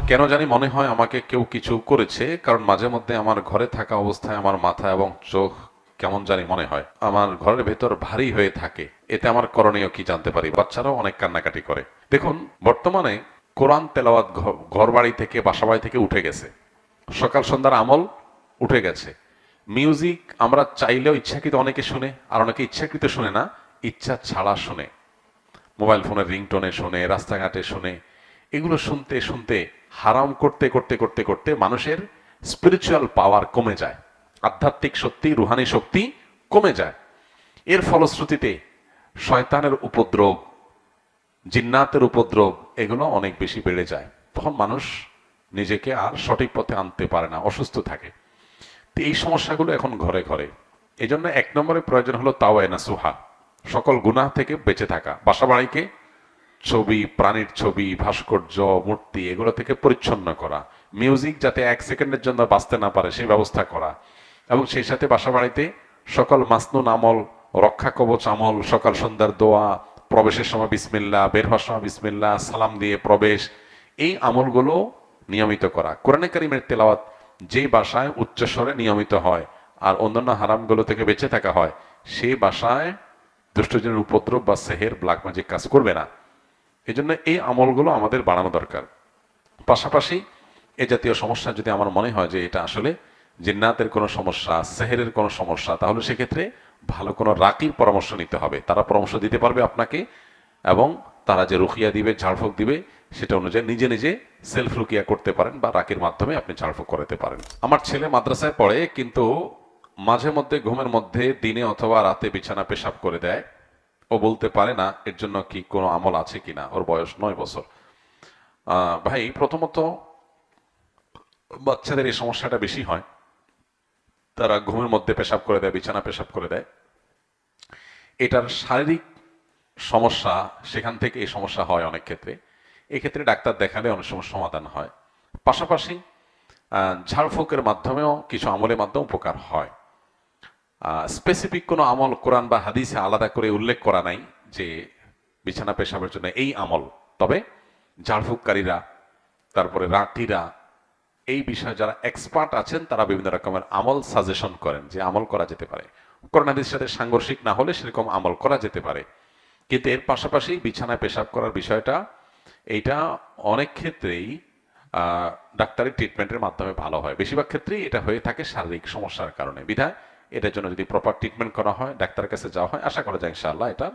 কেন জানি মনে হয় আমাকে কেউ কিছু করেছে, কারণ মাঝে মধ্যে আমার ঘরে থাকা অবস্থায় আমার মাথা এবং চোখ কেমন জানি মনে হয়, আমার ঘরের ভেতর ভারী হয়ে থাকে। এতে আমার করণীয় কি জানতে পারি? বাচ্চারাও অনেক কান্নাকাটি করে। দেখুন, বর্তমানে কোরআন তেলাওয়াত ঘর বাড়ি থেকে, বাসা বাড়ি থেকে উঠে গেছে। সকাল সন্ধ্যার আমল উঠে গেছে। মিউজিক আমরা চাইলেও ইচ্ছাকৃত অনেকে শুনে, আর অনেকে ইচ্ছাকৃত শুনে না, ইচ্ছা ছাড়া শুনে। মোবাইল ফোনের রিংটোনে শুনে, রাস্তাঘাটে শুনে। এগুলো শুনতে শুনতে হারাম করতে করতে করতে করতে মানুষের স্পিরিচুয়াল পাওয়ার কমে যায়, আধ্যাত্মিক শক্তি, রুহানি শক্তি কমে যায়। এর ফলশ্রুতিতে শয়তানের উপদ্রব, জিন্নাতের উপদ্রব, এগুলো অনেক বেশি বেড়ে যায়। তখন মানুষ নিজেকে আর সঠিক পথে আনতে পারে না, অসুস্থ থাকে। তো এই সমস্যাগুলো এখন ঘরে ঘরে। এই জন্য এক নম্বরে প্রয়োজন হলো তাওয়ায়ে নাসুহা, সকল গুনাহ থেকে বেঁচে থাকা। বাসা বাড়িকে ছবি, প্রাণীর ছবি, ভাস্কর্য, মূর্তি, এগুলো থেকে পরিচ্ছন্ন করা। মিউজিক যাতে এক সেকেন্ডের জন্য বাঁচতে না পারে সেই ব্যবস্থা করা। এবং সেই সাথে বাসা বাড়িতে সকল মাসনুন আমল, রক্ষা কবচ আমল, সকাল সন্ধ্যার দোয়া, প্রবেশের সময় বিসমিল্লাহ, বের হওয়ার সময় বিসমিল্লাহ, সালাম দিয়ে প্রবেশ, এই আমলগুলো নিয়মিত করা। কোরআনে কারিমের তেলাওয়াত যেই বাসায় উচ্চস্বরে নিয়মিত হয় আর অন্যান্য হারামগুলো থেকে বেঁচে থাকা হয়, সেই বাসায় দুষ্টজনের উপদ্রব বা সেহের, ব্ল্যাক ম্যাজিক কাজ করবে না। এই জন্য এই আমলগুলো আমাদের বাড়ানো দরকার। পাশাপাশি এ জাতীয় সমস্যা যদি আমার মনে হয় যে এটা আসলে জিন্নাতের কোনো সমস্যা, সেহেরের কোনো সমস্যা, তাহলে সেক্ষেত্রে ভালো কোনো রাকির পরামর্শ নিতে হবে। তারা পরামর্শ দিতে পারবে আপনাকে, এবং তারা যে রুকিয়া দিবে, ঝাড়ফুঁক দিবে, সেটা অনুযায়ী নিজে নিজে সেলফ রুকিয়া করতে পারেন, বা রাকির মাধ্যমে আপনি ঝাড়ফুঁক করাতে পারেন। আমার ছেলে মাদ্রাসায় পড়ে, কিন্তু মাঝে মধ্যে ঘুমের মধ্যে দিনে অথবা রাতে বিছানা পেশাব করে দেয়। ও বলতে পারে না এর জন্য কি কোনো আমল আছে কিনা। ওর বয়স 9 বছর। ভাই, প্রথমত বাচ্চাদের এই সমস্যাটা বেশি হয়, তারা ঘুমের মধ্যে পেশাব করে দেয়, বিছানা পেশাব করে দেয়। এটার শারীরিক সমস্যা, সেখান থেকে এই সমস্যা হয় অনেক ক্ষেত্রে। এক্ষেত্রে ডাক্তার দেখালে অনেক সময় সমাধান হয়। পাশাপাশি ঝাড়ফুঁকের মাধ্যমেও কিছু আমলের মাধ্যমে উপকার হয়। স্পেসিফিক কোনো আমল কোরআন বা হাদিসে আলাদা করে উল্লেখ করা নাই যে বিছানা পেশাবের জন্য এই আমল। তবে ঝাড়ফুঁককারীরা, তারপরে রাকিরা, এই বিষয়ে যারা এক্সপার্ট আছেন, তারা বিভিন্ন রকমের আমল সাজেশন করেন যে আমল করা যেতে পারে। কোরআন হাদিসের সাথে সাংঘর্ষিক না হলে সেরকম আমল করা যেতে পারে। কিন্তু এর পাশাপাশি বিছানায় পেশাব করার বিষয়টা, এইটা অনেক ক্ষেত্রেই ডাক্তারি ট্রিটমেন্টের মাধ্যমে ভালো হয়। বেশিরভাগ ক্ষেত্রেই এটা হয়ে থাকে শারীরিক সমস্যার কারণে। বিধায় এটার জন্য যদি প্রপার ট্রিটমেন্ট করা হয়, ডাক্তারের কাছে যাওয়া হয়, আশা করা যায় ইনশাআল্লাহ এটা